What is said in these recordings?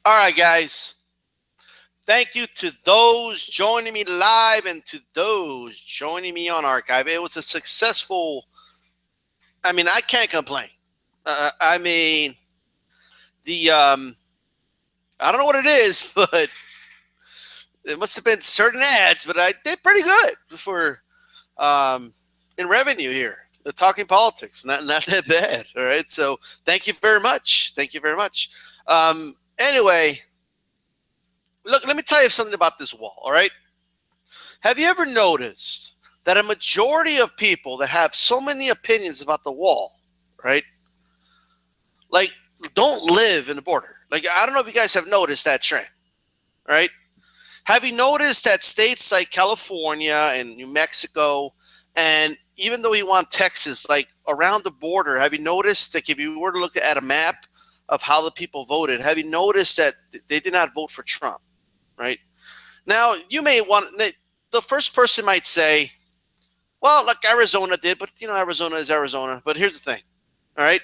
All right, guys. Thank you to those joining me live and to those joining me on archive. It was a successful. I can't complain. The I don't know what it is, but it must have been certain ads, but I did pretty good for um, in revenue here. The talking politics, not that bad. All right, so thank you very much. Thank you very much. Anyway, look, let me tell you something about this wall. All right, have you ever noticed that a majority of people that have so many opinions about the wall, right? Like, don't live in the border. Like, I don't know if you guys have noticed that trend, right? Have you noticed that states like California and New Mexico, and even though you want Texas, like around the border, have you noticed, like, if you were to look at a map of how the people voted, have you noticed that they did not vote for Trump, right? Now, you may want, the first person might say, well, like Arizona did, but Arizona is Arizona. But here's the thing, all right?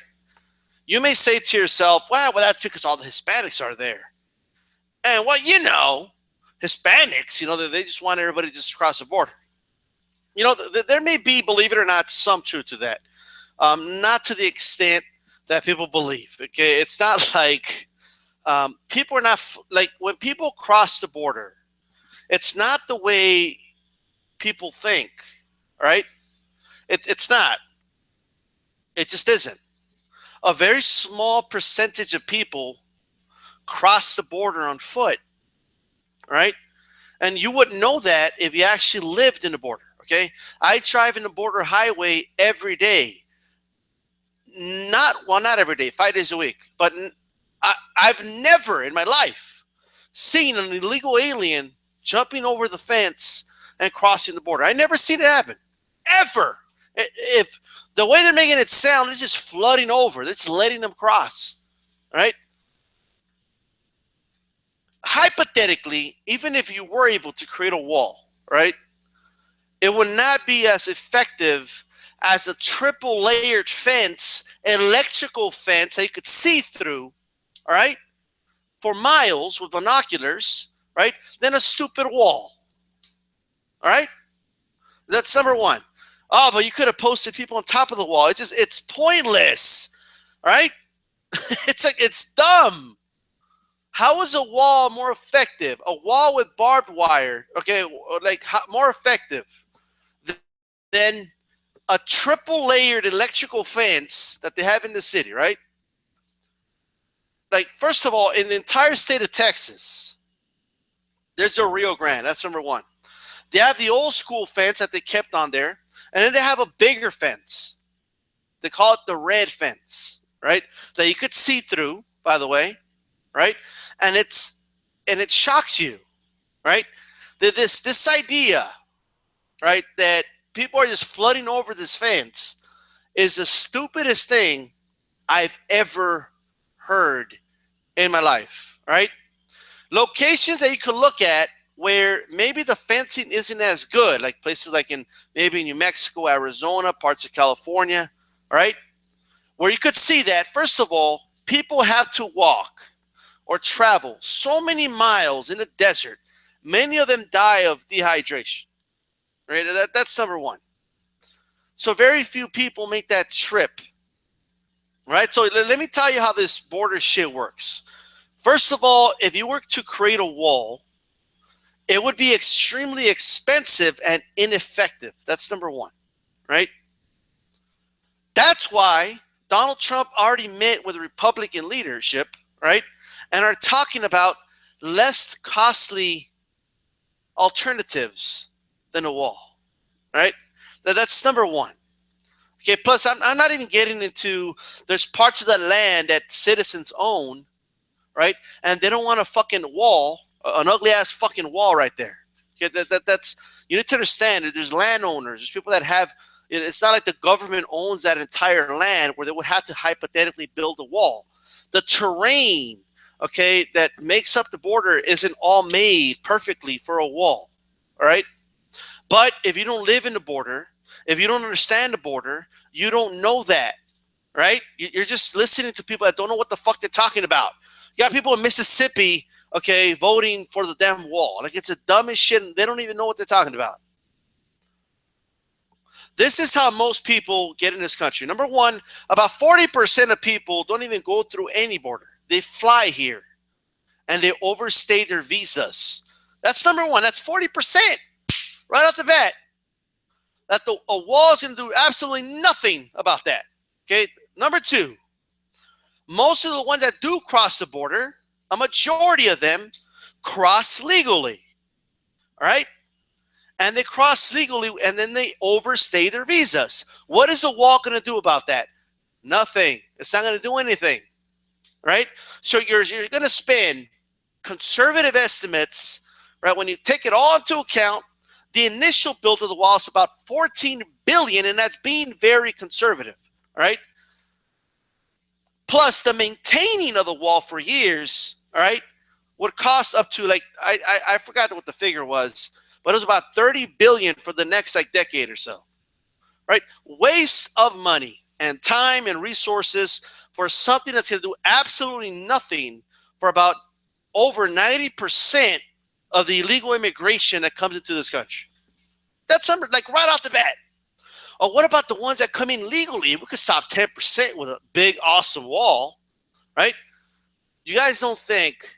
You may say to yourself, well, that's because all the Hispanics are there. And Hispanics, they just want everybody to just cross the border. There may be, believe it or not, some truth to that. Not to the extent that people believe. Okay, it's not like people are not like when people cross the border. It's not the way people think. All right, it's not. It just isn't. A very small percentage of people cross the border on foot. Right, and you wouldn't know that if you actually lived in the border. Okay, I drive in the border highway every day. Not every day, 5 days a week. But I've never in my life seen an illegal alien jumping over the fence and crossing the border. I never seen it happen, ever. If the way they're making it sound, it's just flooding over. They're just letting them cross, right? Hypothetically, even if you were able to create a wall, right, it would not be as effective as a triple layered fence, electrical fence that you could see through, all right, for miles with binoculars, right, than a stupid wall. All right? That's number one. Oh, but you could have posted people on top of the wall. It's pointless. All right? It's dumb. How is a wall more effective? A wall with barbed wire, okay, more effective than a triple layered electrical fence that they have in the city, right? Like, first of all, in the entire state of Texas, there's a Rio Grande. That's number one. They have the old school fence that they kept on there, and then they have a bigger fence. They call it the red fence, right? That you could see through, by the way, right? And it shocks you, right? This idea, right, that people are just flooding over this fence is the stupidest thing I've ever heard in my life, right? Locations that you could look at where maybe the fencing isn't as good, like places like maybe New Mexico, Arizona, parts of California, right? Where you could see that, first of all, people have to walk or travel so many miles in the desert. Many of them die of dehydration, right? That's number one. So very few people make that trip, right? So let me tell you how this border shit works. First of all, if you were to create a wall, it would be extremely expensive and ineffective. That's number one, right? That's why Donald Trump already met with Republican leadership, right? And are talking about less costly alternatives than a wall, right? That's number one. Okay, plus I'm not even getting into, there's parts of the land that citizens own, right? And they don't want a fucking wall, an ugly ass fucking wall right there. Okay, that's you need to understand that there's landowners, there's people that have. It's not like the government owns that entire land where they would have to hypothetically build a wall. The terrain, okay, that makes up the border isn't all made perfectly for a wall. All right, but if you don't live in the border, if you don't understand the border, you don't know that, right? You're just listening to people that don't know what the fuck they're talking about. You got people in Mississippi, okay, voting for the damn wall. Like, it's the dumbest shit, and they don't even know what they're talking about. This is how most people get in this country. Number one, about 40% of people don't even go through any border. They fly here, and they overstay their visas. That's number one. That's 40% right off the bat. That a wall is going to do absolutely nothing about that. Okay. Number two, most of the ones that do cross the border, a majority of them cross legally. All right. And they cross legally, and then they overstay their visas. What is the wall going to do about that? Nothing. It's not going to do anything. Right. So you're going to spend conservative estimates, right? When you take it all into account, the initial build of the wall is about $14 billion, and that's being very conservative, all right? Plus, the maintaining of the wall for years, all right, would cost up to, like, I forgot what the figure was, but it was about $30 billion for the next, like, decade or so, right? Waste of money and time and resources for something that's going to do absolutely nothing for about over 90% of the illegal immigration that comes into this country. That's something like right off the bat. Or what about the ones that come in legally? We could stop 10% with a big, awesome wall, right? You guys don't think,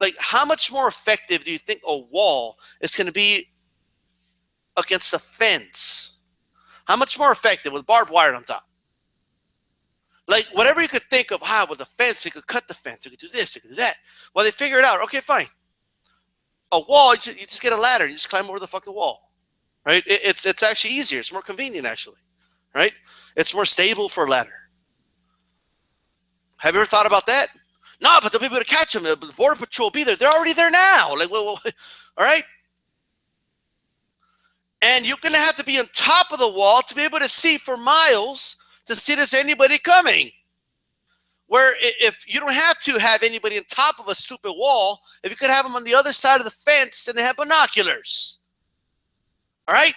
like, how much more effective do you think a wall is going to be against a fence? How much more effective with barbed wire on top? Like, whatever you could think of, with a fence, you could cut the fence, you could do this, you could do that. Well, they figure it out. Okay, fine. A wall, you just get a ladder. You just climb over the fucking wall, right? It's actually easier. It's more convenient, actually, right? It's more stable for a ladder. Have you ever thought about that? No, but they'll be able to catch them. The Border Patrol will be there. They're already there now. Like, well, all right? And you're going to have to be on top of the wall to be able to see for miles to see there's anybody coming. Where if you don't have to have anybody on top of a stupid wall, if you could have them on the other side of the fence and they have binoculars. All right?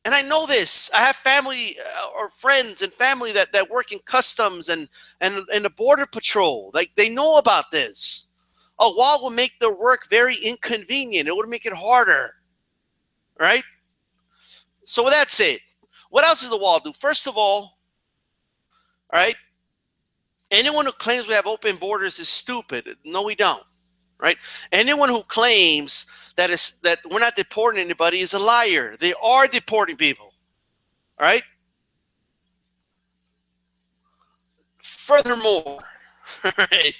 And I know this. I have family or friends and family that work in customs and the Border Patrol. Like, they know about this. A wall will make their work very inconvenient. It would make it harder. Right? So with that said, what else does the wall do? First of all right, anyone who claims we have open borders is stupid. No, we don't. Right? Anyone who claims that we're not deporting anybody is a liar. They are deporting people. All right? Furthermore, right?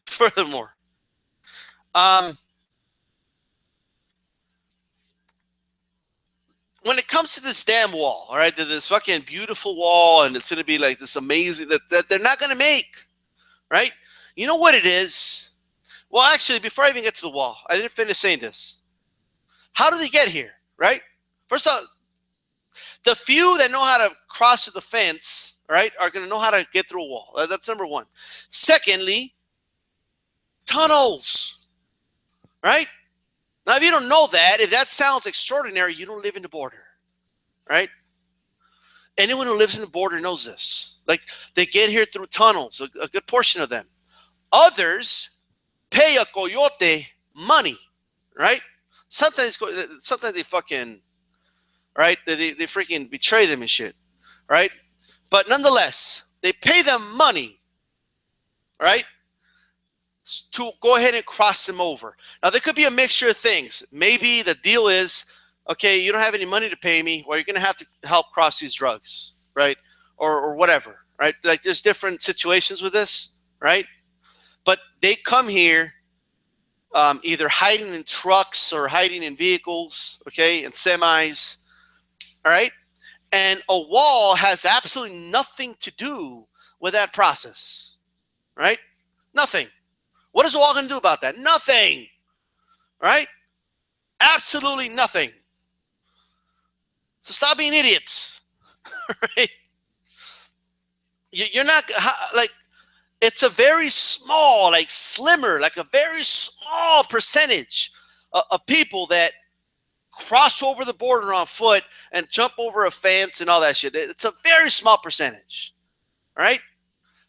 Furthermore, when it comes to this damn wall, all right, this fucking beautiful wall, and it's going to be like this amazing that they're not going to make, right? You know what it is? Well, actually, before I even get to the wall, I didn't finish saying this. How do they get here, right? First of all, the few that know how to cross the fence, right, are going to know how to get through a wall. That's number one. Secondly, tunnels, right? Now, if you don't know that, if that sounds extraordinary, you don't live in the border, right? Anyone who lives in the border knows this. Like, they get here through tunnels, a good portion of them. Others pay a coyote money, right? Sometimes they fucking, right? They freaking betray them and shit, right? But nonetheless, they pay them money, right, to go ahead and cross them over. Now, there could be a mixture of things. Maybe the deal is, okay, you don't have any money to pay me, well, you're going to have to help cross these drugs, right? Or whatever, right? Like, there's different situations with this, right? But they come here either hiding in trucks or hiding in vehicles, okay, and semis, all right? And a wall has absolutely nothing to do with that process, right? Nothing. What is the wall going to do about that? Nothing, right? Absolutely nothing. So stop being idiots, right? You're not, like, it's a very small, like slimmer, like a very small percentage of people that cross over the border on foot and jump over a fence and all that shit. It's a very small percentage, all right?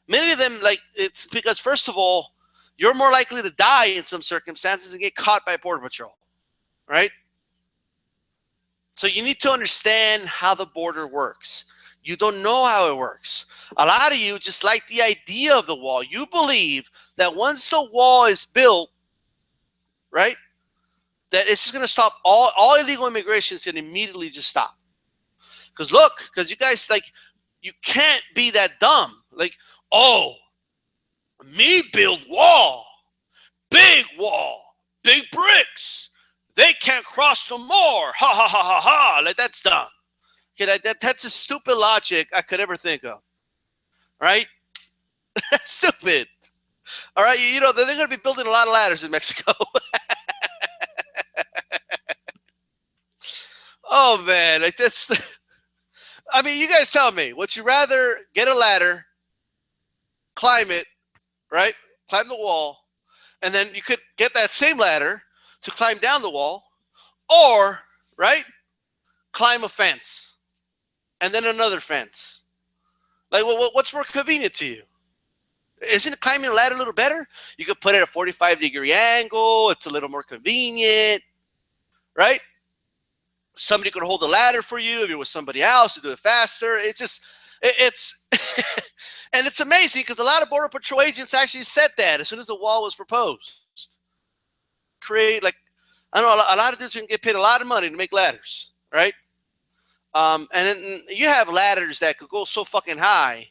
Many of them, like, it's because, first of all, you're more likely to die in some circumstances and get caught by Border Patrol, right? So you need to understand how the border works. You don't know how it works. A lot of you just like the idea of the wall. You believe that once the wall is built, right, that it's just going to stop all illegal immigration is going to immediately just stop. Because look, because you guys, like, you can't be that dumb. Like, oh, me build wall, big bricks. They can't cross no more. Ha ha ha ha ha. Like, that's dumb. Okay, that's a stupid logic I could ever think of. Right? That's stupid. All right, you know, they're going to be building a lot of ladders in Mexico. Oh, man. Like, that's... I mean, you guys tell me. Would you rather get a ladder, climb it, right? Climb the wall, and then you could get that same ladder to climb down the wall, or, right, climb a fence, and then another fence. Like, what's more convenient to you? Isn't climbing a ladder a little better? You could put it at a 45-degree angle. It's a little more convenient, right? Somebody could hold the ladder for you. If you're with somebody else, you do it faster. It's just, it's, and it's amazing because a lot of Border Patrol agents actually said that as soon as the wall was proposed. Create, like, I know a lot of dudes can get paid a lot of money to make ladders, right? And then you have ladders that could go so fucking high,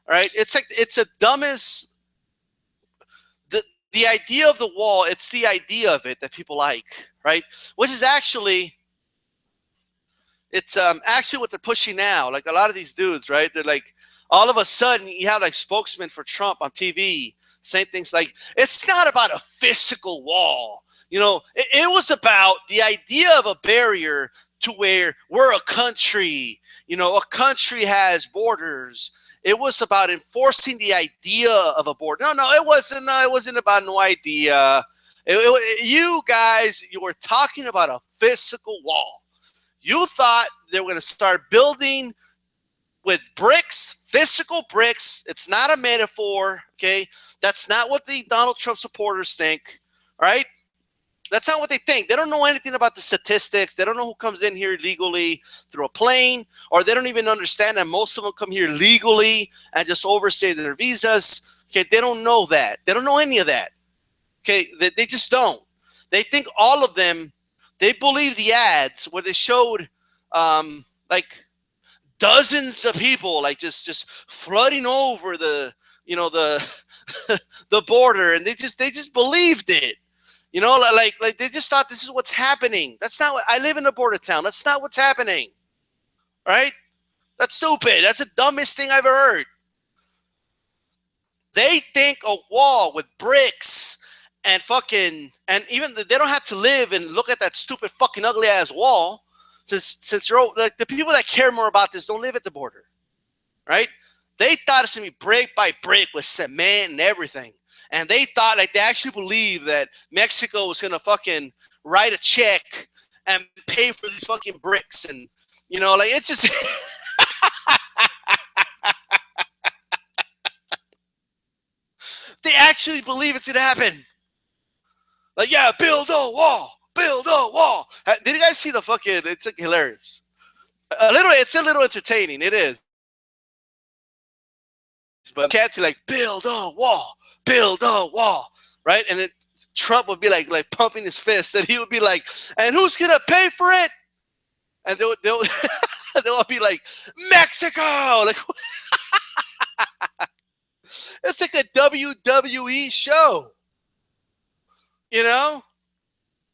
right? It's like, it's the dumbest, the idea of the wall, it's the idea of it that people like, right? Which is actually, it's actually what they're pushing now. Like, a lot of these dudes, right? They're like, all of a sudden you have like spokesmen for Trump on TV saying things like, it's not about a physical wall. You know, it was about the idea of a barrier to where we're a country. You know, a country has borders. It was about enforcing the idea of a border. No, it wasn't. No, it wasn't about no idea. You guys, you were talking about a physical wall. You thought they were going to start building with bricks, physical bricks. It's not a metaphor, okay? That's not what the Donald Trump supporters think, all right? That's not what they think. They don't know anything about the statistics. They don't know who comes in here legally through a plane, or they don't even understand that most of them come here legally and just overstay their visas. Okay, they don't know that. They don't know any of that. Okay, they just don't. They think all of them, they believe the ads where they showed like dozens of people like just flooding over the, you know, the the border, and they just believed it. You know, like they just thought this is what's happening. That's not what, I live in a border town. That's not what's happening. Right? That's stupid. That's the dumbest thing I've ever heard. They think a wall with bricks and fucking, and even they don't have to live and look at that stupid fucking ugly ass wall. Since you're like, the people that care more about this don't live at the border, right? They thought it's gonna be brick by brick with cement and everything, and they thought, like, they actually believed that Mexico was gonna fucking write a check and pay for these fucking bricks, and you know, like, it's just. They actually believe it's gonna happen. Like, yeah, build a wall. Build a wall. Did you guys see the fucking? It's like hilarious. It's a little entertaining. It is. But can't like build a wall, right? And then Trump would be like pumping his fist, and he would be like, "And who's gonna pay for it?" And they'll they'll be like, "Mexico!" Like, it's like a WWE show, you know?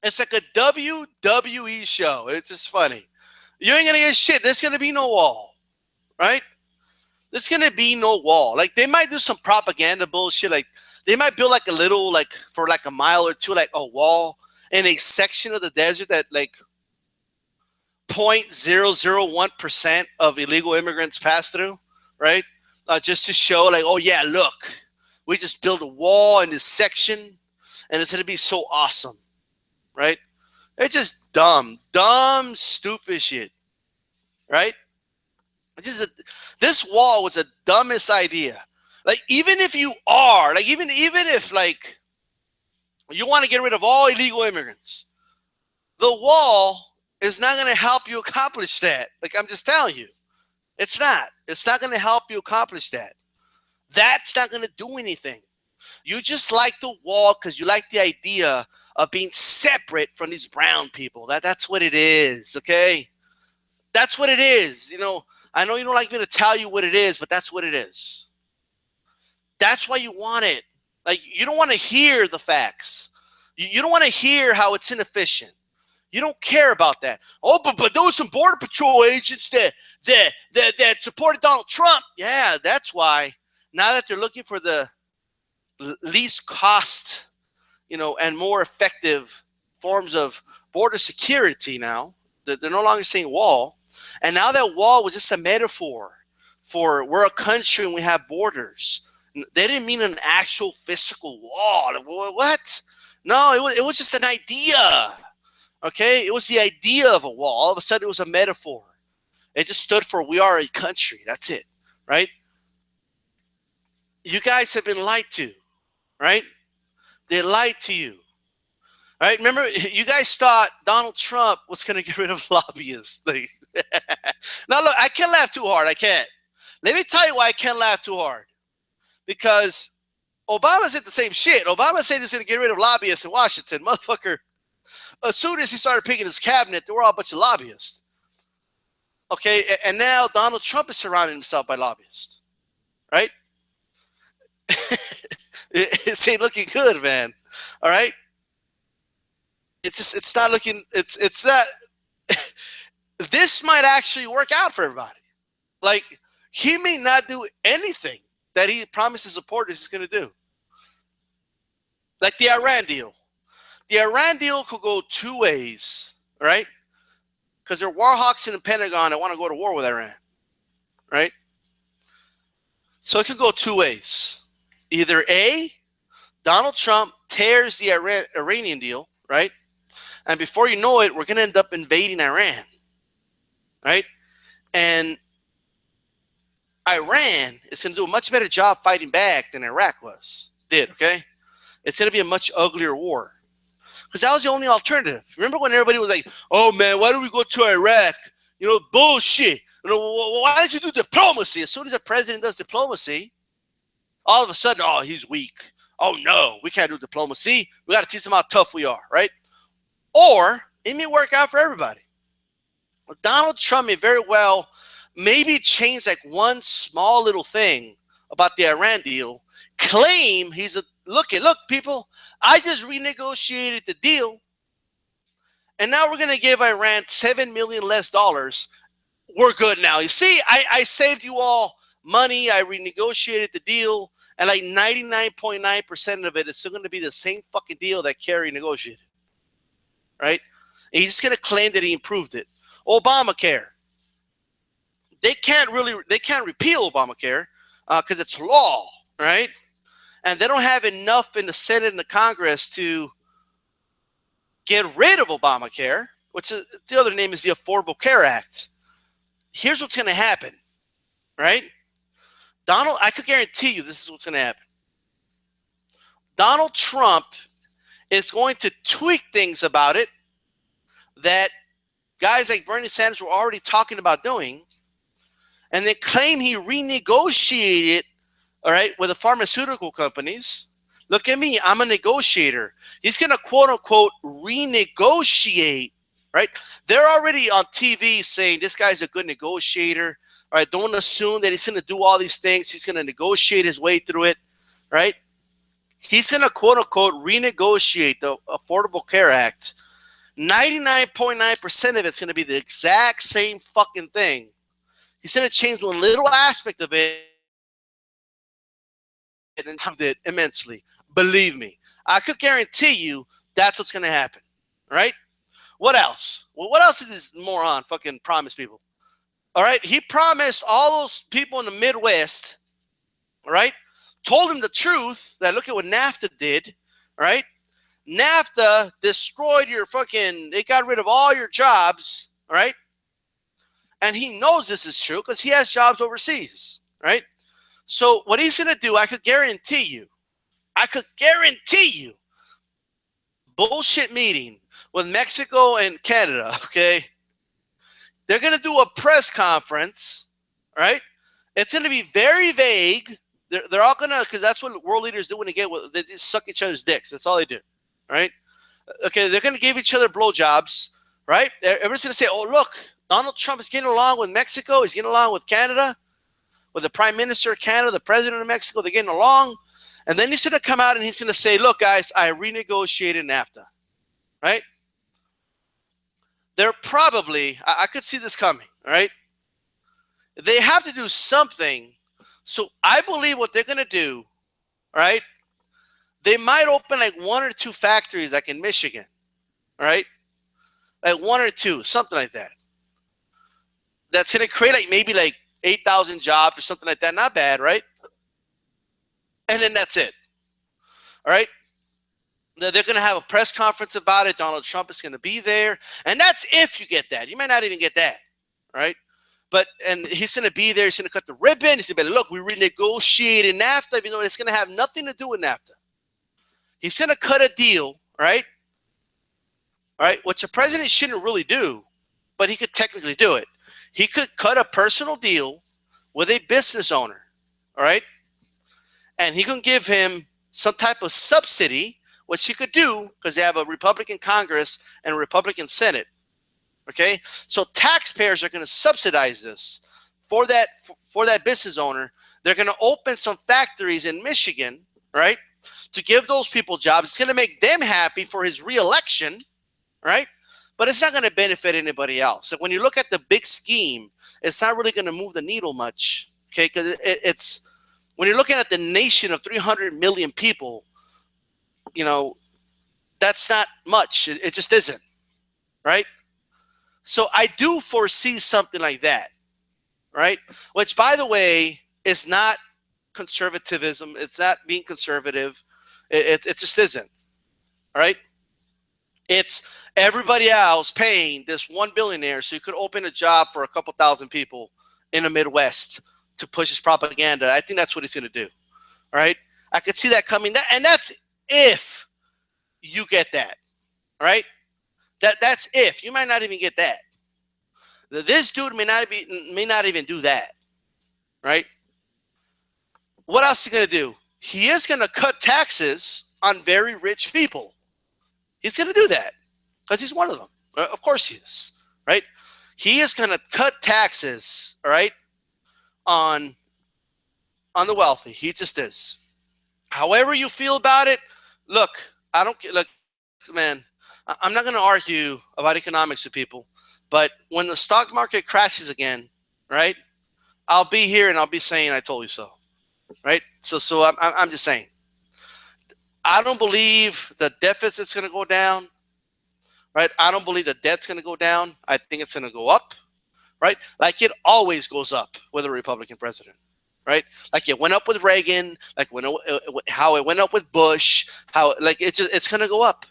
It's like a WWE show. It's just funny. You ain't gonna get shit. There's gonna be no wall, right? There's gonna be no wall. Like, they might do some propaganda bullshit. Like, they might build like a little, like, for like a mile or two, like a wall in a section of the desert that like 0.001% of illegal immigrants pass through, right? Just to show, like, oh yeah, look, we just built a wall in this section, and it's gonna be so awesome. Right? It's just dumb, stupid shit. Right? This wall was the dumbest idea. Like, even if you are, like, even if, like, You want to get rid of all illegal immigrants. The wall is not going to help you accomplish that. Like, I'm just telling you, it's not. It's not going to help you accomplish that. That's not going to do anything. You just like the wall because you like the idea of being separate from these brown people. That's what it is, okay? That's what it is. You know, I know you don't like me to tell you what it is, but that's what it is. That's why you want it. Like, you don't want to hear the facts. You don't want to hear how it's inefficient. You don't care about that. Oh, but there was some Border Patrol agents that supported Donald Trump. Yeah, that's why. Now that they're looking for the least cost, you know, and more effective forms of border security now, they're no longer saying wall. And now that wall was just a metaphor for we're a country and we have borders. They didn't mean an actual physical wall. What? No, it was just an idea. Okay? It was the idea of a wall. All of a sudden, it was a metaphor. It just stood for we are a country. That's it. Right? You guys have been lied to. Right? They lied to you. Right? Remember, you guys thought Donald Trump was going to get rid of lobbyists. Now, look, I can't laugh too hard. I can't. Let me tell you why I can't laugh too hard. Because Obama said the same shit. Obama said he was going to get rid of lobbyists in Washington. Motherfucker, as soon as he started picking his cabinet, there were all a bunch of lobbyists. Okay, and now Donald Trump is surrounding himself by lobbyists. Right? It ain't looking good, man. All right? It's not looking, it's not, this might actually work out for everybody. Like, he may not do anything that he promised his supporters he's going to do. Like the Iran deal. The Iran deal could go two ways, right? Because there are war hawks in the Pentagon that want to go to war with Iran, right? So it could go two ways. Either A, Donald Trump tears the Iranian deal, right? And before you know it, we're going to end up invading Iran, right? And Iran is going to do a much better job fighting back than Iraq did, okay? It's going to be a much uglier war. Because that was the only alternative. Remember when everybody was like, oh, man, why do we go to Iraq? You know, bullshit. You know, why don't you do diplomacy? As soon as the president does diplomacy, all of a sudden, oh, he's weak. Oh, no, we can't do diplomacy. We got to teach them how tough we are, right? Or it may work out for everybody. Donald Trump may very well maybe change like one small little thing about the Iran deal, claim he's a, look, people, I just renegotiated the deal, and now we're going to give Iran $7 million less. We're good now. You see, I saved you all money. I renegotiated the deal, and like 99.9% of it is still going to be the same fucking deal that Kerry negotiated, right? And he's just going to claim that he improved it. Obamacare. They can't repeal Obamacare because it's law, right? And they don't have enough in the Senate and the Congress to get rid of Obamacare, which is, the other name is the Affordable Care Act. Here's what's going to happen, right? I could guarantee you this is what's going to happen. Donald Trump is going to tweak things about it that guys like Bernie Sanders were already talking about doing, and they claim he renegotiated, all right, with the pharmaceutical companies. Look at me, I'm a negotiator. He's going to quote unquote renegotiate, right? They're already on TV saying this guy's a good negotiator. All right, don't assume that he's going to do all these things. He's going to negotiate his way through it, right? He's going to quote unquote renegotiate the Affordable Care Act. 99.9% of it's going to be the exact same fucking thing. He's going to change one little aspect of it and improved it immensely. Believe me. I could guarantee you that's what's going to happen. Right? What else? Well, what else did this moron fucking promise people? All right? He promised all those people in the Midwest, all right, told them the truth that look at what NAFTA did, all right? NAFTA destroyed your fucking, they got rid of all your jobs, all right? And he knows this is true because he has jobs overseas, right? So what he's going to do, I could guarantee you, bullshit meeting with Mexico and Canada, okay? They're going to do a press conference, right? It's going to be very vague. They're all going to, because that's what world leaders do when they get, they just suck each other's dicks. That's all they do, right? Okay, they're going to give each other blowjobs, right? Everyone's going to say, oh, look, Donald Trump is getting along with Mexico. He's getting along with Canada, with the prime minister of Canada, the president of Mexico. They're getting along. And then he's going to come out and he's going to say, look, guys, I renegotiated NAFTA, right? They're probably, I could see this coming, right? They have to do something. So I believe what they're going to do, right? They might open like 1 or 2 factories like in Michigan, right? Like 1 or 2, something like that. That's going to create like maybe like 8,000 jobs or something like that. Not bad, right? And then that's it. All right? They're going to have a press conference about it. Donald Trump is going to be there. And that's if you get that. You might not even get that, right? But, and he's going to be there. He's going to cut the ribbon. He's going to be like, look, we renegotiated NAFTA, even though it's going to have nothing to do with NAFTA. He's going to cut a deal, right? All right, which a president shouldn't really do, but he could technically do it. He could cut a personal deal with a business owner, all right? And he can give him some type of subsidy, which he could do because they have a Republican Congress and a Republican Senate, okay? So taxpayers are going to subsidize this for that business owner. They're going to open some factories in Michigan, right, to give those people jobs. It's going to make them happy for his reelection, right? But it's not going to benefit anybody else. Like when you look at the big scheme, it's not really going to move the needle much, okay? Because it's when you're looking at the nation of 300 million people, you know, that's not much. It just isn't, right? So I do foresee something like that, right? Which, by the way, is not conservatism. It's not being conservative. It just isn't, all right? It's everybody else paying this one billionaire so you could open a job for a couple thousand people in the Midwest to push his propaganda. I think that's what he's going to do, all right? I could see that coming. And that's if you get that, right? That's if. You might not even get that. This dude may not even do that, right? What else is he going to do? He is going to cut taxes on very rich people. He's going to do that because he's one of them. Of course he is, right? He is going to cut taxes, all right, on the wealthy. He just is. However you feel about it, look, look, man, I'm not going to argue about economics with people, but when the stock market crashes again, right, I'll be here and I'll be saying I told you so, right? So I'm just saying. I don't believe the deficit's going to go down, right? I don't believe the debt's going to go down. I think it's going to go up, right? Like it always goes up with a Republican president, right? Like it went up with Reagan, like how it went up with Bush, how like it's going to go up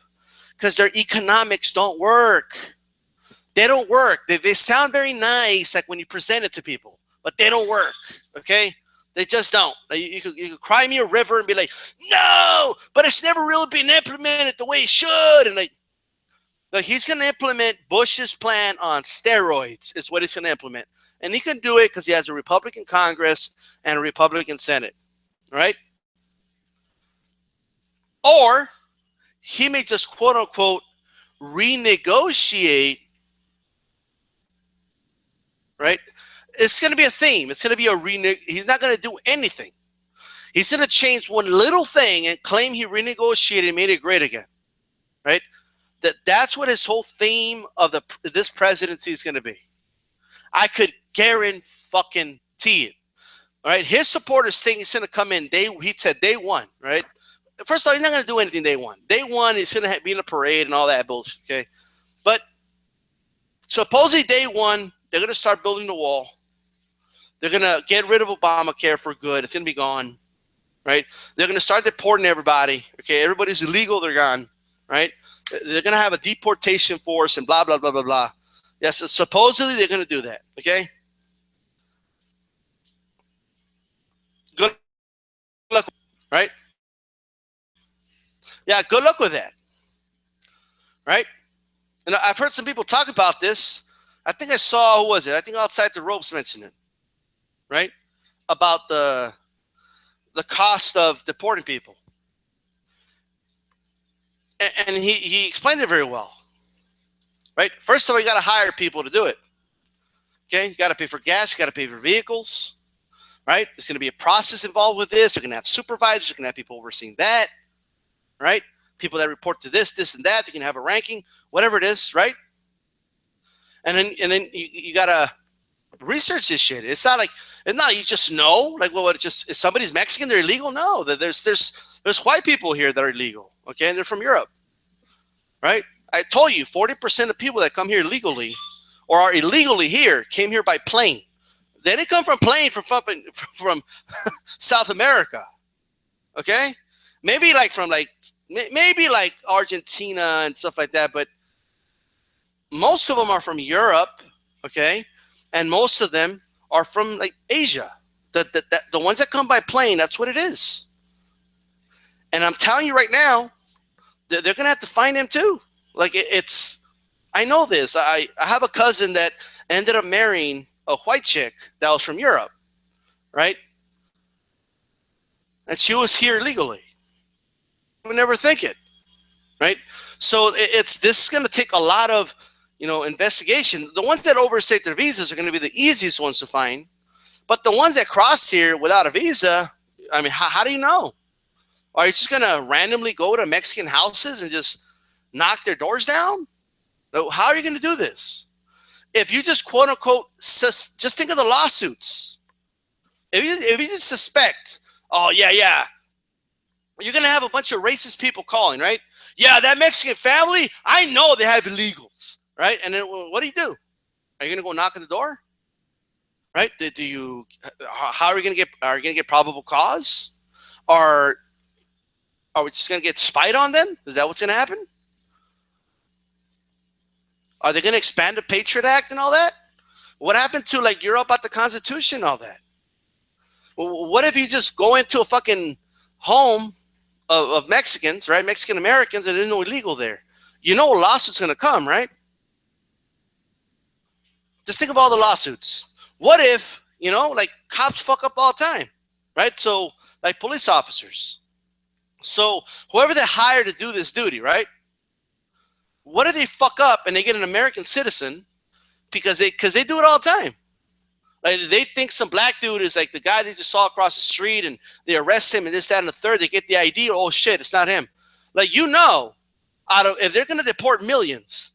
because their economics don't work. They don't work. They sound very nice, like when you present it to people, but they don't work. Okay. They just don't. You could cry me a river and be like, no, but it's never really been implemented the way it should. And like he's going to implement Bush's plan on steroids is what he's going to implement. And he can do it because he has a Republican Congress and a Republican Senate, right? Or he may just, quote unquote, renegotiate, right? It's going to be a theme. It's going to be he's not going to do anything. He's going to change one little thing and claim he renegotiated and made it great again, right? That's what his whole theme of this presidency is going to be. I could guarantee it, all right? His supporters think he's going to come in. He said day one, right? First of all, he's not going to do anything day one. Day one, he's going to be in a parade and all that bullshit, okay? But supposedly day one, they're going to start building the wall. They're going to get rid of Obamacare for good. It's going to be gone, right? They're going to start deporting everybody. Okay, everybody's illegal. They're gone, right? They're going to have a deportation force and blah, blah, blah, blah, blah. Yes, so supposedly they're going to do that, okay? Good luck, right? Yeah, good luck with that. right? And I've heard some people talk about this. I think I saw, who was it? I think Outside the Ropes mentioned it, right? About the cost of deporting people. And he explained it very well, right? First of all, you got to hire people to do it. Okay, you got to pay for gas, you got to pay for vehicles, right? There's going to be a process involved with this. You're going to have supervisors, you're going to have people overseeing that, right? People that report to this, and that. You can have a ranking, whatever it is, right? And then you got to research this shit. It's not you just know, like, well, it's just, if somebody's Mexican, they're illegal. No, there's white people here that are illegal. Okay, and they're from Europe, right? I told you, 40% of people that come here legally or are illegally here came here by plane. They didn't come from plane from South America. Okay, maybe from Argentina and stuff like that, but most of them are from Europe. Okay, and most of them are from like Asia. The ones that come by plane, that's what it is. And I'm telling you right now, they're gonna have to find him too. Like it's, I know this. I have a cousin that ended up marrying a white chick that was from Europe, right? And she was here legally. I would never think it, right? So this is going to take a lot of, investigation. The ones that overstay their visas are going to be the easiest ones to find, but the ones that cross here without a visa, I mean, how do you know? Are you just going to randomly go to Mexican houses and just knock their doors down? No, how are you going to do this? If you just quote unquote, just think of the lawsuits. If you just suspect, oh yeah, you're going to have a bunch of racist people calling, right? Yeah, that Mexican family, I know they have illegals, right? And then what do? Are you going to go knock on the door? Right? How are you going to get probable cause? Or are we just going to get spied on then? Is that what's going to happen? Are they going to expand the Patriot Act and all that? What happened to like Europe about the Constitution and all that? Well, what if you just go into a fucking home of Mexicans, right? Mexican Americans, and there's no illegal there. You know a lawsuit's going to come, right? Just think of all the lawsuits. What if, like cops fuck up all the time, right? So like police officers. So whoever they hire to do this duty, right? What if they fuck up and they get an American citizen because they do it all the time? Like they think some black dude is like the guy they just saw across the street and they arrest him and this, that, and the third. They get the ID. Oh shit, it's not him. Like, if they're going to deport millions,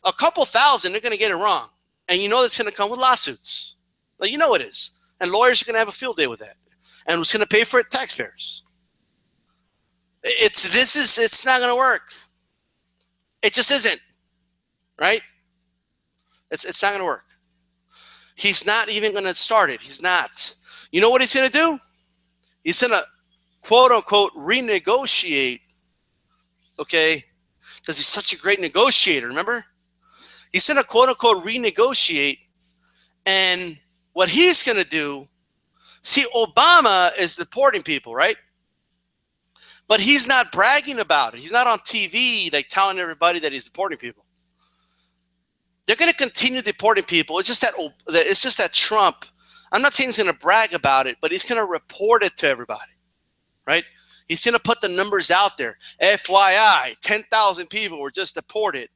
a couple thousand, they're going to get it wrong. And that's going to come with lawsuits. Like, it is. And lawyers are going to have a field day with that. And who's going to pay for it? Taxpayers. It's not going to work. It just isn't, right? It's not going to work. He's not even going to start it. He's not. You know what he's going to do? He's going to, quote unquote, renegotiate, okay? Because he's such a great negotiator, remember? He's going to, quote unquote, renegotiate. And what he's going to do, see, Obama is deporting people, right? But he's not bragging about it. He's not on TV like telling everybody that he's deporting people. They're going to continue deporting people. It's just that Trump, I'm not saying he's going to brag about it, but he's going to report it to everybody, right? He's going to put the numbers out there. FYI, 10,000 people were just deported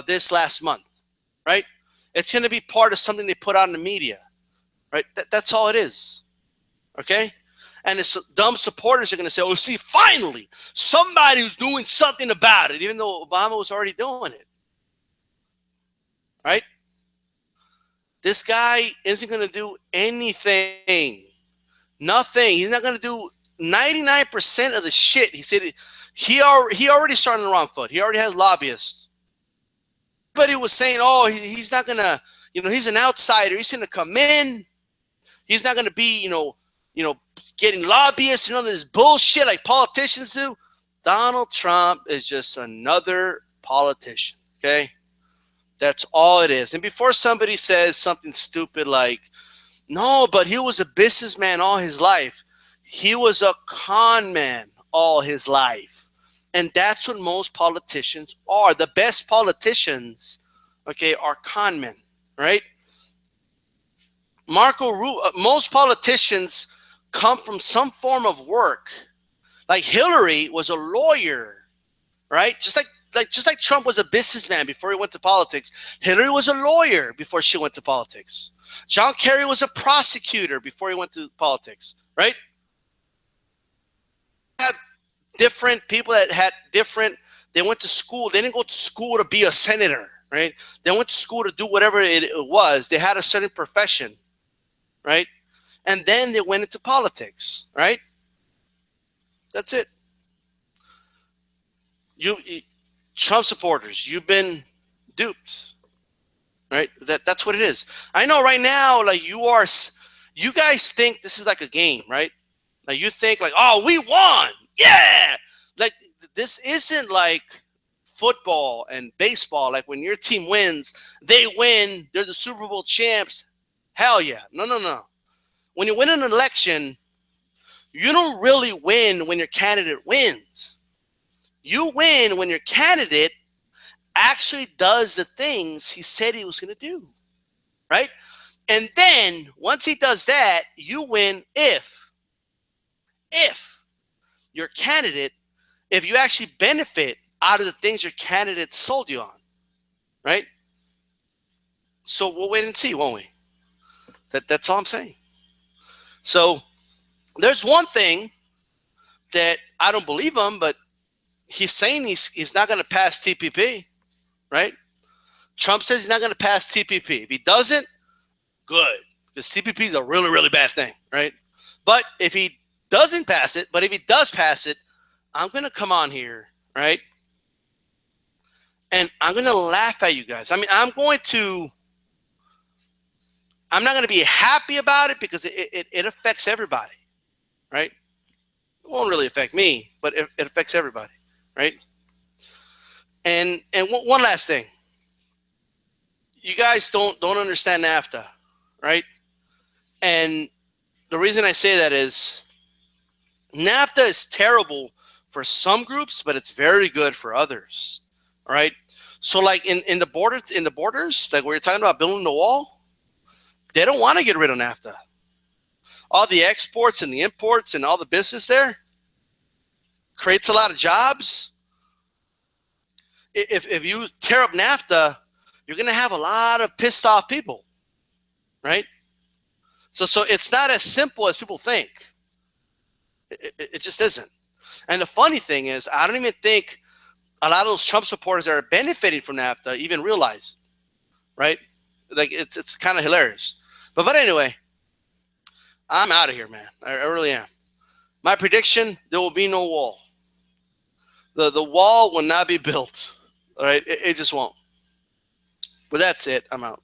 this last month, right? It's going to be part of something they put out in the media, right? That's all it is, okay? And his dumb supporters are going to say, oh, see, finally, somebody who's doing something about it, even though Obama was already doing it. Right? This guy isn't going to do anything. Nothing. He's not going to do 99% of the shit. He said he already started on the wrong foot. He already has lobbyists. Everybody was saying, oh, he's not going to, he's an outsider. He's going to come in. He's not going to be, getting lobbyists and all this bullshit like politicians do. Donald Trump is just another politician, okay? That's all it is. And before somebody says something stupid like, no, but he was a businessman all his life. He was a con man all his life. And that's what most politicians are. The best politicians, okay, are con men, right? Most politicians come from some form of work. Like Hillary was a lawyer, right? Just like Trump was a businessman before he went to politics. Hillary was a lawyer before she went to politics. John Kerry was a prosecutor before he went to politics, right? Have different people that had different. They went to school. They didn't go to school to be a senator, right? They went to school to do whatever it was. They had a certain profession, right? And then they went into politics, right? That's it. You Trump supporters, you've been duped, right? That's what it is. I know right now, like you guys think this is like a game, right? Like you think like, oh, we won, yeah. Like this isn't like football and baseball. Like when your team wins, they win. They're the Super Bowl champs. Hell yeah. No, no, no. When you win an election, you don't really win when your candidate wins. You win when your candidate actually does the things he said he was going to do, right? And then once he does that, you win if your candidate, if you actually benefit out of the things your candidate sold you on, right? So we'll wait and see, won't we? That's all I'm saying. So there's one thing that I don't believe him, but he's saying he's not going to pass TPP, right? Trump says he's not going to pass TPP. If he doesn't, good, because TPP is a really, really bad thing, right? But if he doesn't pass it, but if he does pass it, I'm going to come on here, right? And I'm going to laugh at you guys. I mean, I'm not going to be happy about it because it affects everybody, right? It won't really affect me, but it affects everybody, right? And one last thing. You guys don't understand NAFTA, right? And the reason I say that is NAFTA is terrible for some groups, but it's very good for others, all right? So like in the borders, like we were talking about building the wall, they don't want to get rid of NAFTA. All the exports and the imports and all the business there creates a lot of jobs. If you tear up NAFTA, you're going to have a lot of pissed off people, right? So it's not as simple as people think. It just isn't. And the funny thing is, I don't even think a lot of those Trump supporters that are benefiting from NAFTA even realize, right? Like it's kind of hilarious. But anyway, I'm out of here, man. I really am. My prediction: there will be no wall. The wall will not be built. All right, it just won't. But that's it. I'm out.